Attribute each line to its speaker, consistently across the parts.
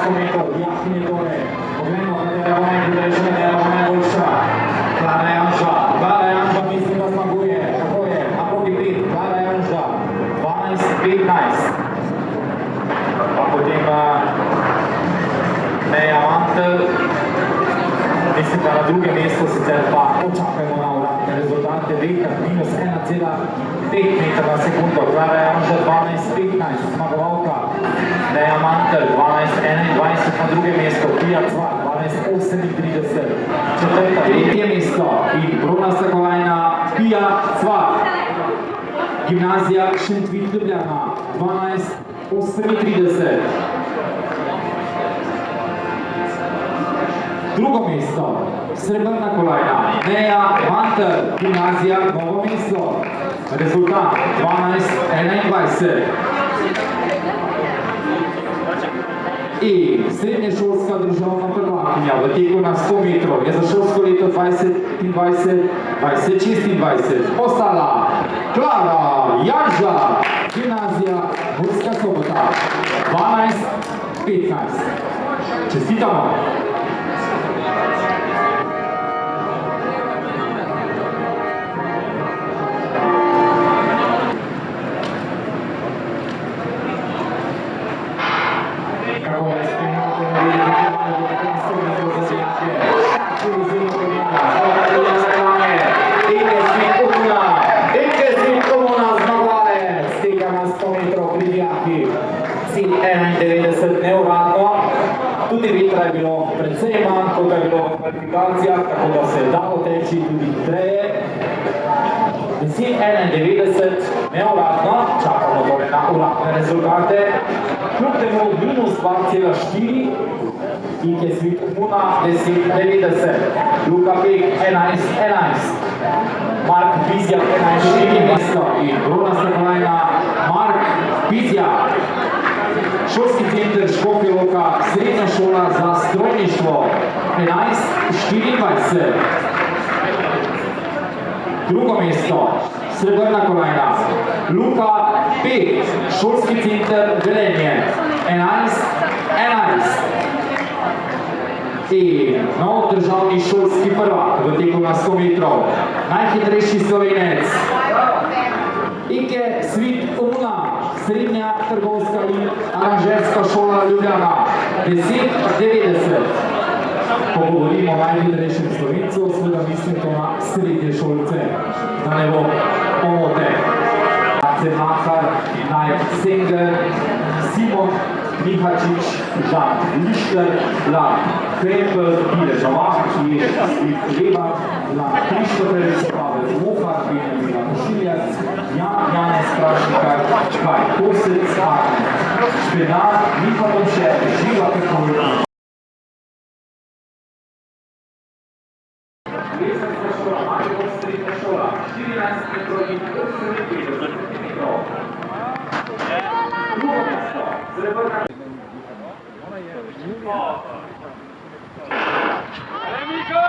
Speaker 1: 100 metrov, Jahinje torej. Poglejmo, katera bo najhitrejša, katera bo najboljša. Klara Janža, mislim, da zmaguje. Kako je? Apogibrid, Klara Janža, 12:15. Pa potem Meja Mantel, mislim, da na drugem mestu sicer pa počakajmo na uradne rezultate. Vekar minus 1,5 metra na sekundo. Klara Janža 12:15, zmagovalka. Meja Mantel 12:21 na drugem mestu. Pia Cvak 12:38. Četrta, tretje mesto in bronasta kolajna Pia Cvak. Gimnazija Šentvid Ljubljana 12:38. Drugo mesto, srebrna kolajna, Meja Mantel, Gimnazija Novo mesto. Rezultat 12:21. In srednješolska državna prvakinja v teku na 100 metrov je za šolsko leto 2025-2026 postala Klara Janža, Gimnazija Murska Sobota, 12:15. Čestitamo! Cilj 91 neuradno, tudi vetra je bilo precej manj, kot je bilo v kvalifikacijah, tako da se je dalo teči tudi hitreje. Cilj 91 neuradno, čakamo torej na uradne rezultate, kljub temu minus 2,4, Ike Svit Muna 10:90, Luka Pek 11:11, Mark Bizjak 11:4 mesto in bronasta kolajna Mark Bizjak. Šolski center Škofja Loka, srednja šola za strojništvo 11:24. Drugo mesto, srebrna kolajna Luka Pek, šolski center Velenje 11:11. In nov državni šolski prvak v teku na 100 metrov, najhitrejši Slovenec Ike Svit Muna, srednja trgovska in aranžerska šola Ljubljana 10:90. Ko govorimo o najhitrejšem Slovencu, seveda mislim to na srednje šolce, da ne bo pomote. Makar, Najb Senger, Simon Mihačič, Žan Lišter, Lad Krepel, Bile Žavak, Leba, Lad Krištoferic, Pavel Mohar, Benjamina Košiljac, Janez Prašnikar, Kaj Kosec, Arne Špenar, Miha Domše, Živa Pekovič. Lesenska šola, Maribor srednja šola, 14 metrov in 58 metrov. Drugo mesto, srebrna. Remika!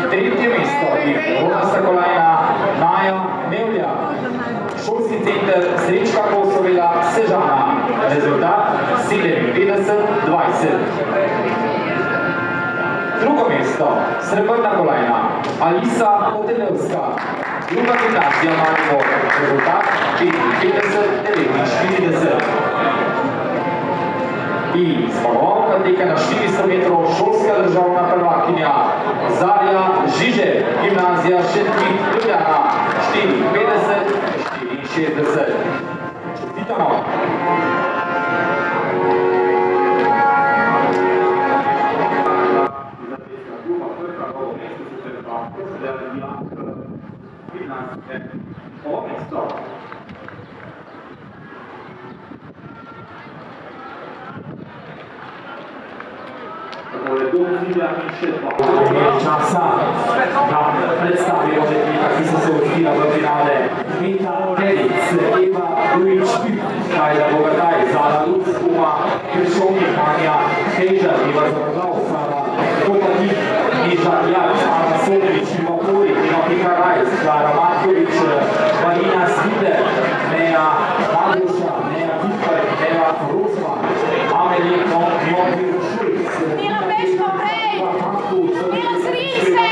Speaker 1: Tretje mesto in bronasta kolajna Maja Mevlja, šolski center Srečka Kosovela Sežana, rezultat 57:20. Drugo mesto mesto, srebrna kolajna, Alisa Hotelevska, druga gimnazija Maribor, rezultat 55-49. In zmagovalka teka na 400 metrov šolska državna prvakinja Zarja Žiže, gimnazija Šentvid Ljubljana, 54-64. Čestitamo! Časa, da predstavimo deklica, ki so se uvrstila v finale. Meta Peric, Eva Lujič, Kajda Bogataj, Zala Luz, Uma, Kršovnik, Manja, Težar, Iva Zavrlav, Sara Kopatik, Neža Jac, Ana Sovič, Iva Puri, Iva Pikarajs, Klara Matkovič, Marina Svider, Neja Madruša, Neja Tipar, Neja Rosman, Amelij Novir Šulc,
Speaker 2: Milo Peško, prej! Milo Zrise!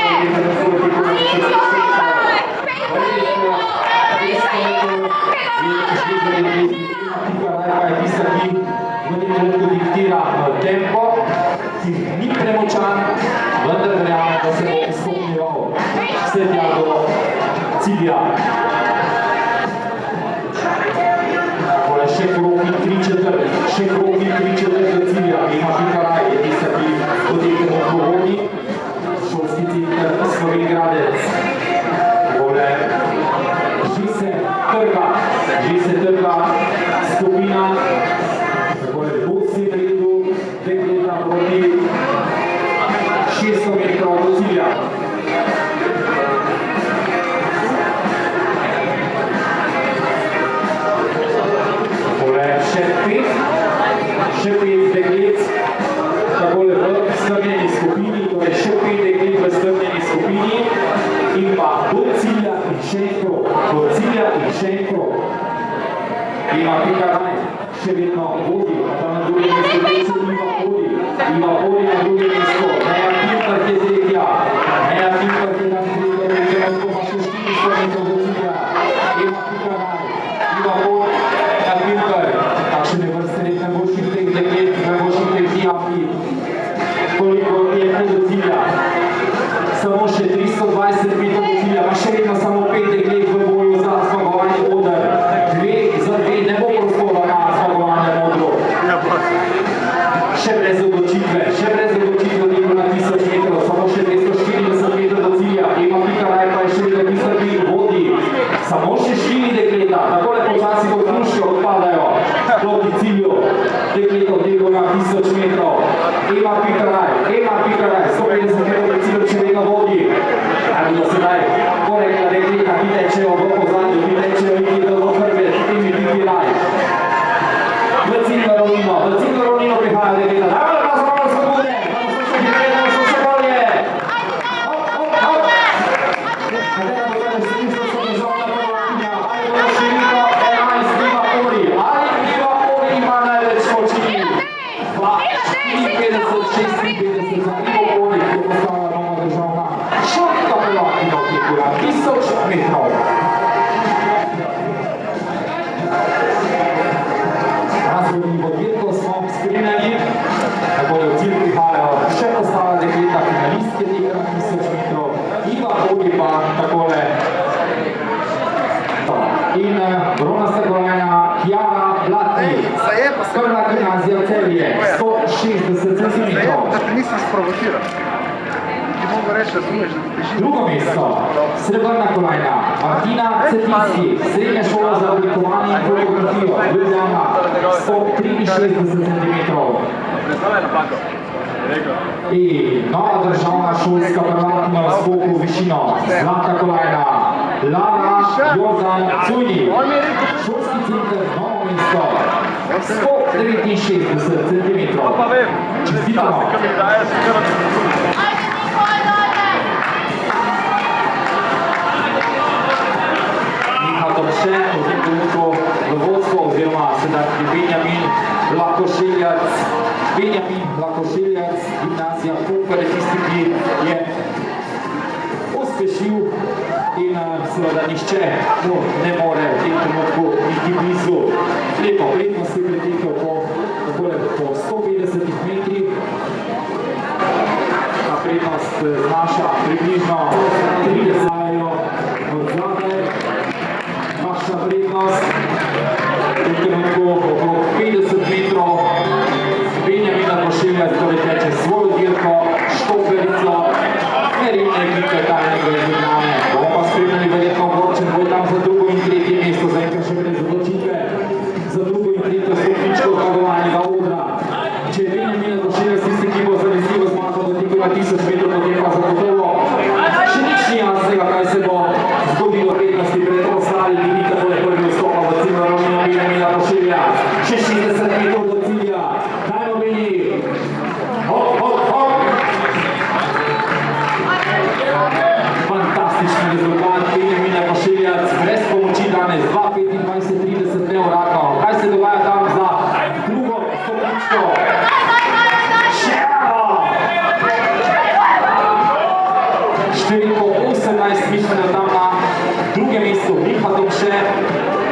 Speaker 2: Ajicio Hipaj! Pejko!
Speaker 1: Pikaraj pa je tista, ki v tem trenutku diktira tempo, ki ni premočan, vendar verjame, da se bo izpolnjeval vse tja do cilja. Takole še krog in 3/4 do cilja. Ema Pikaraj je tista, ki v tem trenutku vodi šolski center Slovenj Gradec. Takole že se trga skupina, takole v vodstvi redu, dekleta proti 600 metrov do cilja. Takole še pet deklet, takole v strnjeni skupini, torej še 5 deklet v strnjeni skupini in pa do cilja in še en krog. Ema Pikaraj še vedno vodi, pa tam na drugem mestu Ima Pori na drugem mestu, Neja Tipar je tretja, Neja Tipar je tam tretja, trenutno pa še 400 metrov do cilja. Ema Pikaraj, Ima Pori, Neja Tipar, takšne vrste red najboljših teh deklet, najboljših teh dijaki, koliko je do cilja. Samo še 320 metrov do cilja, pa še vedno samo 5 deklet v boju za zmagovalni oder. Za dve ne bo prostora na zmagovalnem odru. Še brez odločitve tega na 1000 metrov, samo še 240 metrov do cilja. Ema Pikaraj pa je še vedno tista, ki vodi. Samo še 4 dekleta, takole počasi kot kruške odpadajo proti cilju. Dekletov tega na 1000 metrov. Ema Pikaraj, 150 metrov do cilju še vedno vodi. Ali do sedaj porekla dekleta, ki tečejo v ozadju, ki tečejo in ki do prve, ki mi Pikaraj. V cilj ravnino prihaja dekleta. Dajmo pa samo spodbude, da so še hitreje, da so še bolje. Hop. Katera bo kaj resnično so državna prvakinja, ali bo širino 11 Ima Pori, ali Ima Pori ima največ moči. 56-56 za Ima Pori, ki je postala nova državna šolska prvakinja, ki je bila 1000 metrov. Razvodnivo dirko smo spremljali, tako da v cilj prihajajo še ostala dekleta finalistke tega na 1000 metrov, Ima Pori pa takole. In bronasta kolajna Kjara Blatni, prva gimnazija Celje, 160 cm.
Speaker 3: Da te nisem sprovokiral. Ti mogo reči, da razumeš, da ti teži.
Speaker 1: Drugo mesto, srebrna kolajna Martina Cetinski, srednja šola za oblikovanje in fotografijo, Ljubljana, 163 cm. In nova državna šolska prvakinja v skoku v višino, zlata kolajna Lara Jordan Cujni, šolski center Novo mesto, 169 cm. Čestitamo! Še v tem trenutku v vodstvo oziroma sedaj Benjamin Lakošeljac, gimnazija Koper je tisti, ki je pospešil in seveda nihče mu ne more v tem trenutku niti blizu. Lepo prednost je pretekel po 150 metrih. Ta prednost znaša približno 30 od zadaj. Naša prednost v tem trenutku okrog 50 metrov. Benjamina Košelja torej teče svojo dirko, Štoperico, merilne ekipe tajnega izgnane. Bomo pa spremljali verjetno ogorčen boj tam za drugo in tretje mesto, zaenkrat še brez odločitve. Za drugo in tretjo stopničko zmagovalnega odra. Če je Benjamina Košelja tisti, ki bo zanesljivo zmagal do tekova 1000 metrov, potem pa zagotovo še nič ni jasnega, kaj se bo zgodilo prednosti pred ostalimi, ni tako lepo je vstopa v cilj Romina Benjamina Košelja. Še 60 metrov do cilja. Dajmo Beni! Hop, hop, hop! Fantastični rezultat Benjamina Košelja, brez pomoči danes, 2:25:30 neuradno. Kaj se dogaja tam za drugo stopničko? Številko 18 mislim, da tam na drugem mestu, Miha Tomše,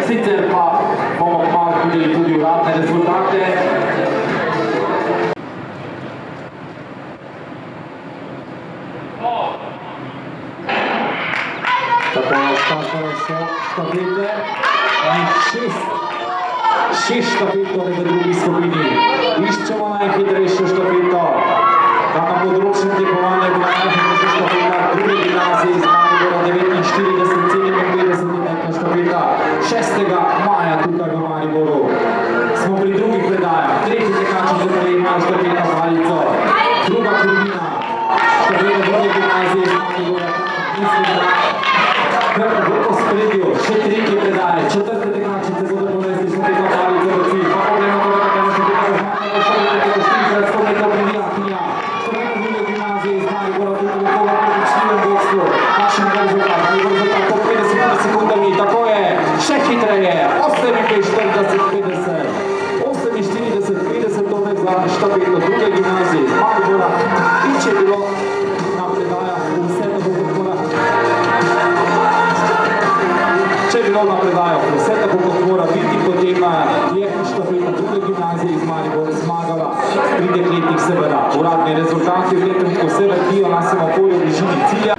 Speaker 1: sicer pa bomo malo videli tudi uradne rezultate. Tako štartale so štafete in šest štafet torej v drugi skupini. Iščemo najhitrejšo štafeto. Tam na področju tekmovanja je bila najhitrejša štafeta druge gimnazije iz Maribora 49:57 štafeta 6. maja tukaj v Mariboru. Smo pri drugih predajah. Tretji tekači za prvej imajo štafeta palico. Druga krivina. Štafeta druge gimnazije iz Maribora. Mislim, da kar v ospredju, še tretje predaje, četrte tekačice bodo ponesli štafeta palico do cilj. Pa pogledamo torej, kako je štafeta zmagovalnega štafeta preko 400 metrov pridijakinja. Štafeta druge gimnazije iz Maribora tudi v povratnem vodstvu. Kakšen rezultat po 50 sekundami, tako je, še hitreje, 48:50. 48:50 torej za štafeto druge gimnazije iz Maribora. In če je bilo na predajah vse tako kot mora, če je bilo na predajah vse tako kot mora biti, potem je štafeta druge gimnazije iz Maribora zmagala pri dekletih seveda. Uradni rezultati v tem trenutku se vrtijo na semaforju v bližini cilja.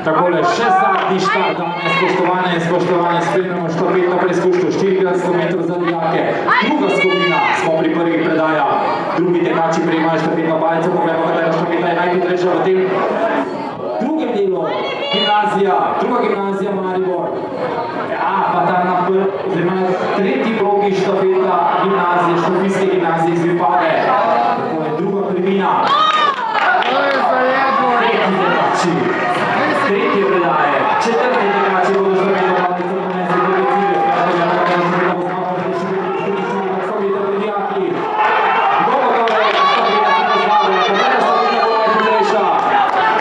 Speaker 1: Takole, še zadnji štart danes, spoštovane in spoštovane, spremljamo štafetno preizkušnjo 4x100 metrov za dijake. Druga skupina, smo pri prvih predajah. Drugi tekači prejemajo štafetno palico, pogledamo, katera štafeta je najhitrejša v tem drugem delu. Gimnazija, druga gimnazija Maribor. Ja, pa tam na tretji progi štafeta gimnazije, štafijske gimnazije iz Vipave. Tako je druga prvina. Tretji tekači. Tretje predaje, četrti tekači bodo štafetno palico ponesli druge cilje.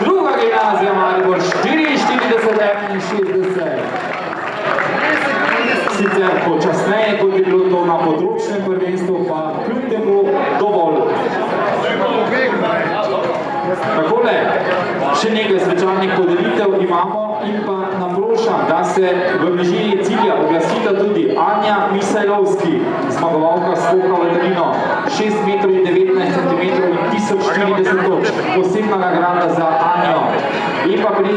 Speaker 1: Druga gimnazija Maribor 44:61. Sicer počasneje, kot je bilo to na področnem prvenstvu, pa kljub temu dovolj. Takole, še nekaj svečanih podelitev imamo in pa naprošam, da se v bližini cilja oglasita tudi Anja Misajlovski, zmagovalka skoka v daljino 6:19 in 1040 točk. Posebna nagrada za Anjo. In pa pri